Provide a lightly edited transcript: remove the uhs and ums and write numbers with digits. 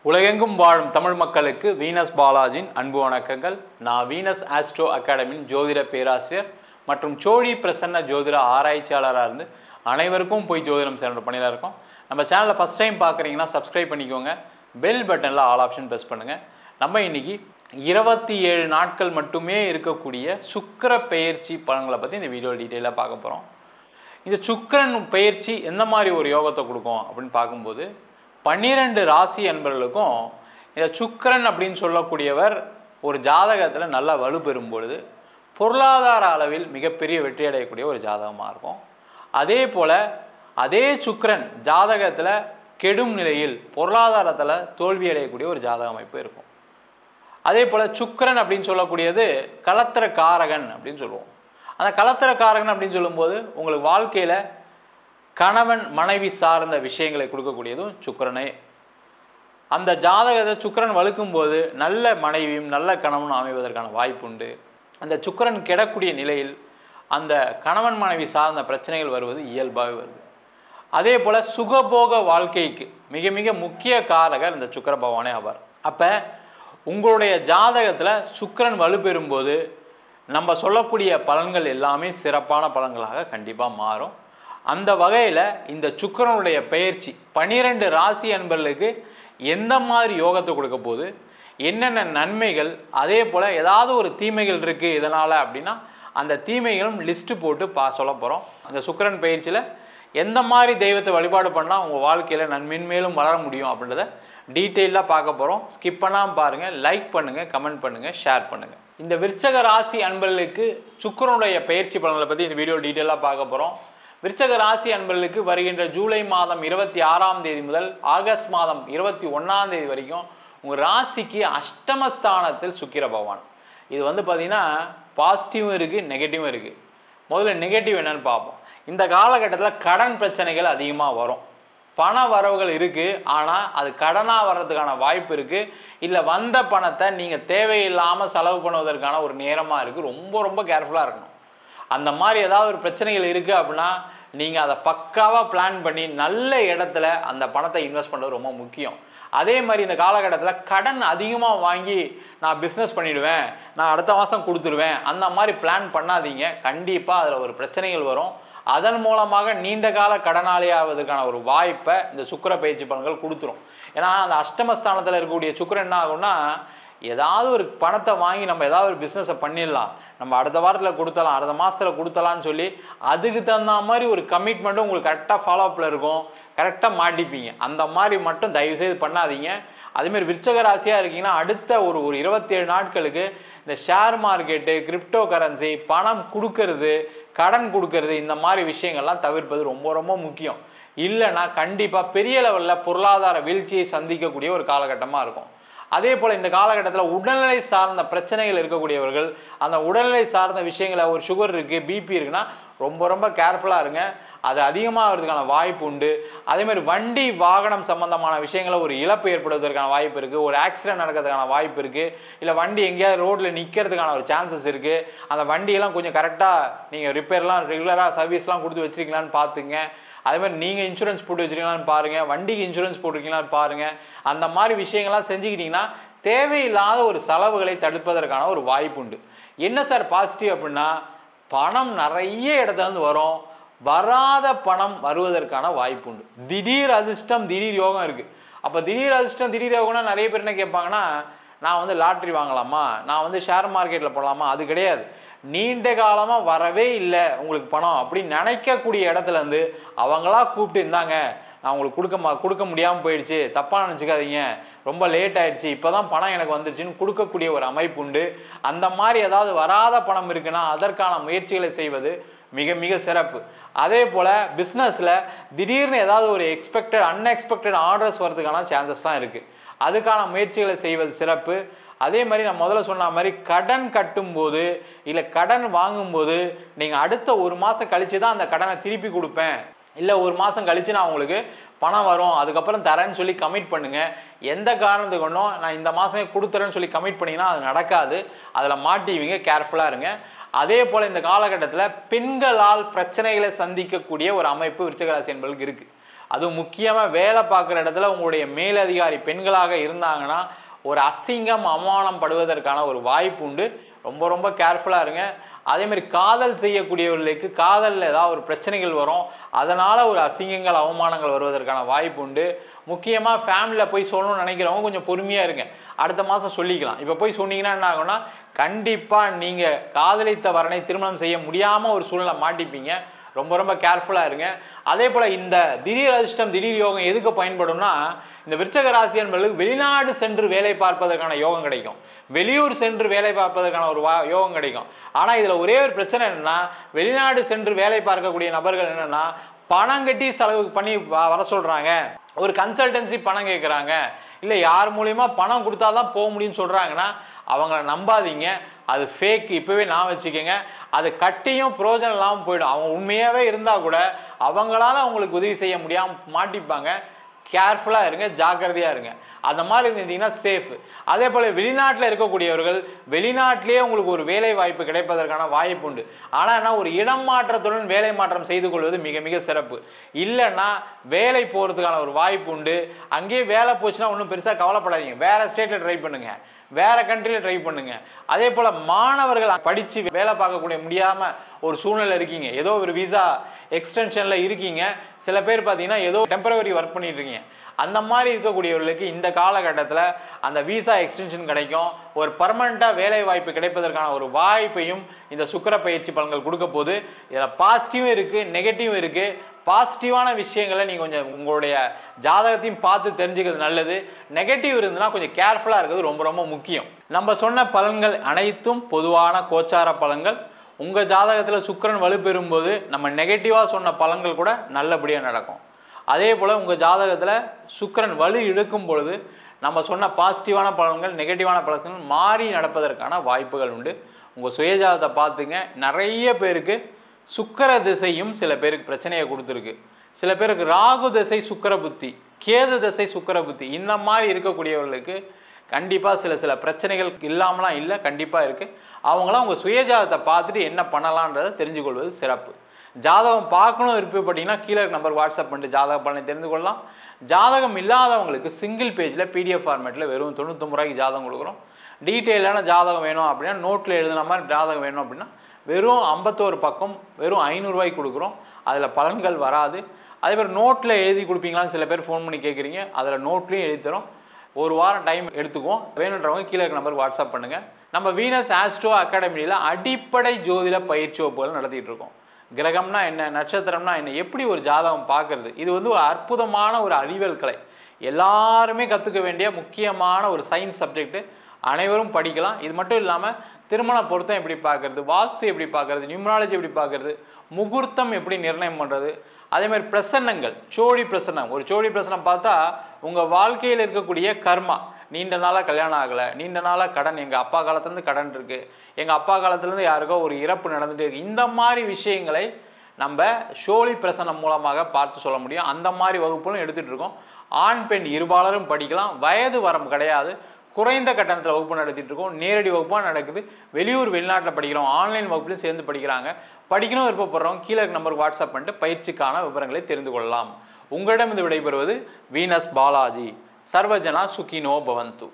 உலகெங்கும் வாழும் தமிழ் மக்களுக்கு வீனஸ் பாலாஜியின் அன்பு வணக்கங்கள். நான் வீனஸ் ஆஸ்ட்ரோ அகாடமியின் ஜோதிட பேராசிரியர் மற்றும் சோழி பிரசன்ன ஜோதிட ஆராய்ச்சியாளராக இருந்து அனைவருக்கும் போய் ஜோதிடம் சேர்ந்த பணியில் இருக்கோம். நம்ம சேனலில் ஃபஸ்ட் டைம் பார்க்குறீங்கன்னா சப்ஸ்கிரைப் பண்ணிக்கோங்க, பெல் பட்டனில் ஆல் ஆப்ஷன் ப்ரெஸ் பண்ணுங்கள். நம்ம இன்றைக்கி 27 நாட்கள் மட்டுமே இருக்கக்கூடிய சுக்கிர பெயர்ச்சி பலன்களை பற்றி இந்த வீடியோ டீட்டெயிலாக பார்க்க போகிறோம். இந்த சுக்கிரன் பெயர்ச்சி எந்த மாதிரி ஒரு யோகத்தை கொடுக்கும் அப்படின்னு பார்க்கும்போது 12 ராசி அன்பர்களுக்கும் இந்த சுக்கிரன் அப்படின்னு சொல்லக்கூடியவர் ஒரு ஜாதகத்தில் நல்லா வலு பெறும் பொழுது பொருளாதார அளவில் மிகப்பெரிய வெற்றி அடையக்கூடிய ஒரு ஜாதகமாக இருக்கும். அதே போல் அதே சுக்கிரன் ஜாதகத்தில் கெடும் நிலையில் பொருளாதாரத்தில் தோல்வி அடையக்கூடிய ஒரு ஜாதக அமைப்பு இருக்கும். அதே போல் சுக்கிரன் அப்படின்னு சொல்லக்கூடியது கலத்திர காரகன் அப்படின்னு சொல்லுவோம். அந்த கலத்திர காரகன் அப்படின்னு சொல்லும்போது உங்களுக்கு வாழ்க்கையில் கணவன் மனைவி சார்ந்த விஷயங்களை கொடுக்கக்கூடியதும் சுக்கிரனே. அந்த ஜாதகத்தை சுக்கிரன் வலுக்கும் போது நல்ல மனைவியும் நல்ல கணவனும் அமைவதற்கான வாய்ப்பு உண்டு. அந்த சுக்கிரன் கெடக்கூடிய நிலையில் அந்த கணவன் மனைவி சார்ந்த பிரச்சனைகள் வருவது இயல்பாகவே வருது. அதே போல் சுகபோக வாழ்க்கைக்கு மிக மிக முக்கிய காரகர் இந்த சுக்கிர பகவானே ஆவார். அப்போ உங்களுடைய ஜாதகத்தில் சுக்கிரன் வலுப்பெறும்போது நம்ம சொல்லக்கூடிய பலன்கள் எல்லாமே சிறப்பான பலன்களாக கண்டிப்பாக மாறும். அந்த வகையில் இந்த சுக்கிரனுடைய பெயர்ச்சி 12 ராசி அன்பர்களுக்கு எந்த மாதிரி யோகத்தை கொடுக்க போகுது, என்னென்ன நன்மைகள், அதே போல் ஏதாவது ஒரு தீமைகள் இருக்குது இதனால் அப்படின்னா அந்த தீமைகளும் லிஸ்ட்டு போட்டு சொல்ல போகிறோம். அந்த சுக்கிரன் பெயர்ச்சியில் எந்த மாதிரி தெய்வத்தை வழிபாடு பண்ணால் உங்கள் வாழ்க்கையில் மென்மேலும் வளர முடியும் அப்படின்றத டீட்டெயிலாக பார்க்க போகிறோம். ஸ்கிப் பண்ணாமல் பாருங்கள், லைக் பண்ணுங்கள், கமெண்ட் பண்ணுங்கள், ஷேர் பண்ணுங்கள். இந்த விருச்சக ராசி அன்பர்களுக்கு சுக்கிரனுடைய பெயர்ச்சி பலன்களை பற்றி இந்த வீடியோ டீட்டெயிலாக பார்க்க போகிறோம். விருச்சக ராசி அன்பர்களுக்கு வருகின்ற ஜூலை மாதம் 26ஆம் தேதி முதல் ஆகஸ்ட் மாதம் 21ஆம் தேதி வரைக்கும் உங்கள் ராசிக்கு அஷ்டமஸ்தானத்தில் சுக்கிர பகவான். இது பார்த்திங்கன்னா பாசிட்டிவும் இருக்குது, நெகட்டிவும் இருக்குது. முதல்ல நெகட்டிவ் என்னன்னு பார்ப்போம். இந்த காலகட்டத்தில் கடன் பிரச்சனைகள் அதிகமாக வரும். பண வரவுகள் இருக்குது, ஆனால் அது கடனாக வர்றதுக்கான வாய்ப்பு இருக்குது. இல்லை வந்த பணத்தை நீங்கள் தேவையில்லாமல் செலவு பண்ணுவதற்கான ஒரு நேரமாக இருக்குது. ரொம்ப ரொம்ப கேர்ஃபுல்லாக இருக்கணும். அந்த மாதிரி ஏதாவது ஒரு பிரச்சனைகள் இருக்குது அப்படின்னா நீங்கள் அதை பக்காவாக பிளான் பண்ணி நல்ல இடத்துல அந்த பணத்தை இன்வெஸ்ட் பண்ணுறது ரொம்ப முக்கியம். அதே மாதிரி இந்த காலகட்டத்தில் கடன் அதிகமாக வாங்கி நான் பிஸ்னஸ் பண்ணிவிடுவேன், நான் அடுத்த மாதம் கொடுத்துருவேன், அந்த மாதிரி பிளான் பண்ணாதீங்க. கண்டிப்பாக அதில் ஒரு பிரச்சனைகள் வரும். அதன் மூலமாக நீண்ட கால கடனாளி ஆவதற்கான ஒரு வாய்ப்பை இந்த சுக்கிர பயிற்சி பலன்கள் கொடுத்துரும். ஏன்னா அந்த அஷ்டமஸ்தானத்தில் இருக்கக்கூடிய சுக்கிரன் என்ன ஆகும்னா, ஏதாவது ஒரு பணத்தை வாங்கி நம்ம ஏதாவது ஒரு பிஸ்னஸை பண்ணிடலாம், நம்ம அடுத்த வாரத்தில் கொடுத்தலாம், அடுத்த மாதத்தில் கொடுத்தலான்னு சொல்லி அதுக்கு தகுந்த மாதிரி ஒரு கமிட்மெண்ட்டும் உங்களுக்கு கரெக்டாக ஃபாலோ அப்பில் இருக்கும், கரெக்டாக மாட்டிப்பீங்க. அந்த மாதிரி மட்டும் தயவுசெய்து பண்ணாதீங்க. அதேமாதிரி விருச்சக ராசியாக இருக்கீங்கன்னா அடுத்த ஒரு 27 நாட்களுக்கு இந்த ஷேர் மார்க்கெட்டு, கிரிப்டோ கரன்சி, பணம் கொடுக்கறது, கடன் கொடுக்கறது, இந்த மாதிரி விஷயங்கள்லாம் தவிர்ப்பது ரொம்ப ரொம்ப முக்கியம். இல்லைன்னா கண்டிப்பாக பெரிய லெவலில் பொருளாதார வீழ்ச்சியை சந்திக்கக்கூடிய ஒரு காலகட்டமாக இருக்கும். அதே போல் இந்த காலகட்டத்தில் உடல்நிலை சார்ந்த பிரச்சனைகள் இருக்கக்கூடியவர்கள், அந்த உடல்நிலை சார்ந்த விஷயங்களை ஒரு சுகர் இருக்குது, பிபி இருக்குன்னா ரொம்ப ரொம்ப கேர்ஃபுல்லாக இருங்க. அது அதிகமாகிறதுக்கான வாய்ப்பு உண்டு. அதேமாதிரி வண்டி வாகனம் சம்மந்தமான விஷயங்களில் ஒரு இழப்பு ஏற்படுவதற்கான வாய்ப்பு இருக்குது, ஒரு ஆக்சிடென்ட் நடக்கிறதுக்கான வாய்ப்பு இருக்குது, இல்லை வண்டி எங்கேயாவது ரோட்டில் நிற்கிறதுக்கான ஒரு சான்சஸ் இருக்குது. அந்த வண்டியெல்லாம் கொஞ்சம் கரெக்டாக நீங்கள் ரிப்பேர்லாம் ரெகுலராக சர்வீஸ்லாம் கொடுத்து வச்சுருக்கீங்களான்னு பார்த்துங்க. அதே மாதிரி நீங்கள் இன்சூரன்ஸ் போட்டு வச்சுருக்கீங்களான்னு பாருங்கள், வண்டிக்கு இன்சூரன்ஸ் போட்டிருக்கீங்களான்னு பாருங்கள். அந்த மாதிரி விஷயங்கள்லாம் செஞ்சுக்கிட்டிங்கன்னா தேவையில்லாத ஒரு செலவுகளை தடுப்பதற்கான ஒரு வாய்ப்பு உண்டு. என்ன சார் பாசிட்டிவ் அப்படின்னா, பணம் நிறைய இடத்துலேருந்து வரும், வராத பணம் வருவதற்கான வாய்ப்பு உண்டு. திடீர் அதிர்ஷ்டம், திடீர் யோகம் இருக்குது. அப்போ திடீர் அதிர்ஷ்டம், திடீர் யோகம்னா நிறைய பேர் என்ன கேட்பாங்கன்னா, நான் லாட்ரி வாங்கலாமா, நான் ஷேர் மார்க்கெட்டில் போடலாமா? அது கிடையாது. நீண்ட காலமாக வரவே இல்லை உங்களுக்கு பணம் அப்படின்னு நினைக்கக்கூடிய இடத்துலேருந்து அவங்களா கூப்பிட்டு, இருந்தாங்க நான் உங்களுக்கு கொடுக்க முடியாமல் போயிடுச்சு, தப்பாக நினச்சிக்காதீங்க, ரொம்ப லேட் ஆகிடுச்சு, இப்போ தான் பணம் எனக்கு வந்துருச்சுன்னு கொடுக்கக்கூடிய ஒரு அமைப்பு உண்டு. அந்த மாதிரி ஏதாவது வராத பணம் இருக்குன்னா அதற்கான முயற்சிகளை செய்வது மிக மிக சிறப்பு. அதே போல் பிஸ்னஸில் திடீர்னு ஏதாவது ஒரு அன்எக்ஸ்பெக்டட் ஆர்டர்ஸ் வரதுக்கான சான்சஸ்லாம் இருக்குது. அதுக்கான முயற்சிகளை செய்வது சிறப்பு. அதே மாதிரி நான் முதல்ல சொன்ன மாதிரி கடன் கட்டும்போது இல்லை கடன் வாங்கும்போது நீங்கள் அடுத்த 1 மாதம் கழித்து தான் அந்த கடனை திருப்பி கொடுப்பேன், இல்லை 1 மாதம் கழித்து நான் உங்களுக்கு பணம் வரும் அதுக்கப்புறம் தரேன்னு சொல்லி கமிட் பண்ணுங்கள். எந்த காரணத்துக்கு கொண்டும் நான் இந்த மாதமே கொடுத்துறேன்னு சொல்லி கமிட் பண்ணிங்கன்னா அது நடக்காது. அதில் மாட்டிவிங்க, கேர்ஃபுல்லாக இருங்க. அதே போல் இந்த காலகட்டத்தில் பெண்களால் பிரச்சனைகளை சந்திக்கக்கூடிய ஒரு அமைப்பு விருச்சிக ராசி என்பவர்களுக்கு இருக்குது. அது முக்கியமாக வேலை பார்க்குற இடத்துல உங்களுடைய மேலதிகாரி பெண்களாக இருந்தாங்கன்னா ஒரு அசிங்கம் அவமானம் படுவதற்கான ஒரு வாய்ப்பு உண்டு. ரொம்ப ரொம்ப கேர்ஃபுல்லாக இருங்க. அதேமாதிரி காதல் செய்யக்கூடியவர்களுக்கு காதலில் ஏதாவது ஒரு பிரச்சனைகள் வரும், அதனால் ஒரு அசிங்கங்கள் அவமானங்கள் வருவதற்கான வாய்ப்பு உண்டு. முக்கியமாக ஃபேமிலியில் போய் சொல்லணும்னு நினைக்கிறவங்க கொஞ்சம் பொறுமையாக இருங்க, அடுத்த மாதம் சொல்லிக்கலாம். இப்போ போய் சொன்னீங்கன்னா என்ன ஆகும்னா கண்டிப்பாக நீங்கள் காதலித்த வரனை திருமணம் செய்ய முடியாமல் ஒரு சூழ்நிலை மாட்டிப்பீங்க. ரொம்ப ரொம்ப கேர்ஃபுல்லாக இருங்க. அதே போல் இந்த திடீர் அதிர்ஷ்டம் திடீர் யோகம் எதுக்கு பயன்படும்னா இந்த விருச்சக ராசி என்பவர்களுக்கு வெளிநாடு சென்று வேலை பார்ப்பதற்கான யோகம் கிடைக்கும், வெளியூர் சென்று வேலை பார்ப்பதற்கான ஒரு யோகம் கிடைக்கும். ஆனால் இதில் ஒரே ஒரு பிரச்சனை என்னென்னா வெளிநாடு சென்று வேலை பார்க்கக்கூடிய நபர்கள் என்னென்னா பணம் கட்டி செலவு பண்ணி வர சொல்கிறாங்க, ஒரு கன்சல்டன்சி பணம் கேட்குறாங்க, இல்லை யார் மூலியமா பணம் கொடுத்தா தான் போக முடியும்னு சொல்கிறாங்கன்னா அவங்கள நம்பாதீங்க, அது ஃபேக்கு. இப்போவே நான் வச்சுக்கோங்க, அது கட்டியும் பிரயோஜனம் இல்லாமல் போயிடும். அவங்க உண்மையாகவே இருந்தால் கூட அவங்களால அவங்களுக்கு உதவி செய்ய முடியாமல் மாட்டிப்பாங்க. கேர்ஃபுல்லாக இருங்க, ஜாக்கிரதையாக இருங்க. அந்த மாதிரி இருந்துட்டீங்கன்னா சேஃப். அதே போல் வெளிநாட்டில் இருக்கக்கூடியவர்கள் வெளிநாட்டிலேயே உங்களுக்கு ஒரு வேலை வாய்ப்பு கிடைப்பதற்கான வாய்ப்பு உண்டு. ஆனால் என்ன ஒரு இடம் மாற்றத்துடன் வேலை மாற்றம் செய்து கொள்வது மிக மிக சிறப்பு. இல்லைன்னா வேலை போகிறதுக்கான ஒரு வாய்ப்பு உண்டு. அங்கேயே வேலை போச்சுன்னா ஒன்றும் பெருசாக கவலைப்படாதீங்க, வேறு ஸ்டேட்டில் ட்ரை பண்ணுங்கள், வேறு கண்ட்ரியில் ட்ரை பண்ணுங்கள். அதே போல் மாணவர்கள் படித்து வேலை பார்க்கக்கூடிய முடியாமல் ஒரு சூழ்நிலை இருக்கீங்க, ஏதோ ஒரு விசா எக்ஸ்டென்ஷனில் இருக்கீங்க, சில பேர் பார்த்தீங்கன்னா ஏதோ டெம்பரவரி ஒர்க் பண்ணிட்டு இருக்கீங்க. அந்த மாதிரி இருக்கக்கூடியவர்களுக்கு இந்த காலகட்டத்தில் அந்த விசா எக்ஸ்டென்ஷன் கிடைக்கும், ஒரு பர்மனெண்ட்டாக வேலை வாய்ப்பு கிடைப்பதற்கான ஒரு வாய்ப்பையும் இந்த சுக்கிர பயிற்சி பலன்கள் கொடுக்க போது. இதில் பாசிட்டிவும் இருக்குது, நெகட்டிவும் இருக்குது. பாசிட்டிவான விஷயங்களை நீங்கள் கொஞ்சம் உங்களுடைய ஜாதகத்தையும் பார்த்து தெரிஞ்சுக்கிறது நல்லது. நெகட்டிவ் இருந்ததுன்னா கொஞ்சம் கேர்ஃபுல்லாக இருக்கிறது ரொம்ப ரொம்ப முக்கியம். நம்ம சொன்ன பலன்கள் அனைத்தும் பொதுவான கோச்சார பலன்கள். உங்கள் ஜாதகத்தில் சுக்கிரன் வலுப்பெறும்போது நம்ம நெகட்டிவாக சொன்ன பலன்கள் கூட நல்லபடியாக நடக்கும். அதே போல் உங்கள் ஜாதகத்தில் சுக்கிரன் வலு இழுக்கும் பொழுது நம்ம சொன்ன பாசிட்டிவான பலன்கள் நெகட்டிவான பலன்கள் மாறி நடப்பதற்கான வாய்ப்புகள் உண்டு. உங்கள் சுயஜாதகத்தை பார்த்துங்க. நிறைய பேருக்கு சுக்கிர திசையும் சில பேருக்கு பிரச்சனையை கொடுத்துருக்கு. சில பேருக்கு ராகு திசை சுக்கிர புத்தி, கேது திசை சுக்கிர புத்தி, இந்த மாதிரி இருக்கக்கூடியவர்களுக்கு கண்டிப்பாக சில பிரச்சனைகள் இல்லாமலாம் இல்லை, கண்டிப்பாக இருக்குது. அவங்களாம் உங்கள் சுயஜாதகத்தை பார்த்துட்டு என்ன பண்ணலான்றதை தெரிஞ்சு கொள்வது சிறப்பு. ஜாதகம் பார்க்கணும் விருப்பப்பட்டீங்கன்னா கீழே நம்பர் வாட்ஸ்அப் பண்ணிட்டு ஜாதக பலனை தெரிந்து கொள்ளலாம். ஜாதகம் இல்லாதவங்களுக்கு சிங்கிள் பேஜில் பிடிஎஃப் ஃபார்மேட்டில் வெறும் 99 ரூபாய்க்கு ஜாதகம் கொடுக்குறோம். டீட்டெயிலான ஜாதகம் வேணும் அப்படின்னா நோட்டில் எழுதுன மாதிரி ஜாதகம் வேணும் அப்படின்னா வெறும் 51 பக்கம் வெறும் 500 ரூபாய்க்கு கொடுக்குறோம். அதில் பலன்கள் வராது. அதே மாதிரி நோட்டில் எழுதி கொடுப்பீங்களான்னு சில பேர் ஃபோன் பண்ணி கேட்குறீங்க, அதில் நோட்லேயும் எழுதி தரோம். ஒரு வாரம் டைம் எடுத்துக்குவோம். வேணுன்றவங்க கீழே இருக்க நம்பருக்கு வாட்ஸ்அப் பண்ணுங்கள். நம்ம வீனஸ் ஆஸ்ட்ரோ அகாடமியில் அடிப்படை ஜோதிட பயிற்சி வகுப்புகள் நடத்திட்டு இருக்கோம். கிரகம்னா என்ன, நட்சத்திரம்னா என்ன, எப்படி ஒரு ஜாதகம் பார்க்கறது, இது வந்து ஒரு அற்புதமான ஒரு அறிவியல் கலை. எல்லாருமே கற்றுக்க வேண்டிய முக்கியமான ஒரு சயின்ஸ் சப்ஜெக்ட். அனைவரும் படிக்கலாம். இது மட்டும் இல்லாமல் திருமண பொருத்தம் எப்படி பார்க்கறது, வாஸ்து எப்படி பார்க்கறது, நியூமராலஜி எப்படி பார்க்கறது, முகூர்த்தம் எப்படி நிர்ணயம் பண்ணுறது, அதே மாதிரி பிரசன்னங்கள், சோழி பிரசன்னம். ஒரு சோழி பிரசன்னம் பார்த்தா உங்கள் வாழ்க்கையில் இருக்கக்கூடிய கர்மா, நீண்ட நாளாக கல்யாணம் ஆகலை, நீண்ட நாளாக கடன், எங்கள் அப்பா காலத்துலேருந்து கடன் இருக்குது, எங்கள் அப்பா காலத்துலேருந்து யாருக்கோ ஒரு இறப்பு நடந்துகிட்டே இருக்குது, இந்த மாதிரி விஷயங்களை நம்ம ஷோலி பிரசன்னம் மூலமாக பார்த்து சொல்ல முடியும். அந்த மாதிரி வகுப்புகளும் எடுத்துகிட்டு இருக்கோம். ஆண் பெண் இருபாலரும் படிக்கலாம். வயது வரம்பு கிடையாது. குறைந்த கட்டணத்தில் வகுப்பு நடத்திட்டு இருக்கோம். நேரடி வகுப்பாக நடக்குது. வெளியூர் வெளிநாட்டில் படிக்கிறோம். ஆன்லைன் வகுப்புலையும் சேர்ந்து படிக்கிறாங்க. படிக்கணும் விருப்பப்படுறவங்க கீழே நம்பருக்கு வாட்ஸ்அப் பண்ணிட்டு பயிற்சிக்கான விவரங்களை தெரிந்து கொள்ளலாம். உங்களிடம் இது விடைபெறுவது வீனஸ் பாலாஜி. சர்வஜனா சுகினோ பவந்து.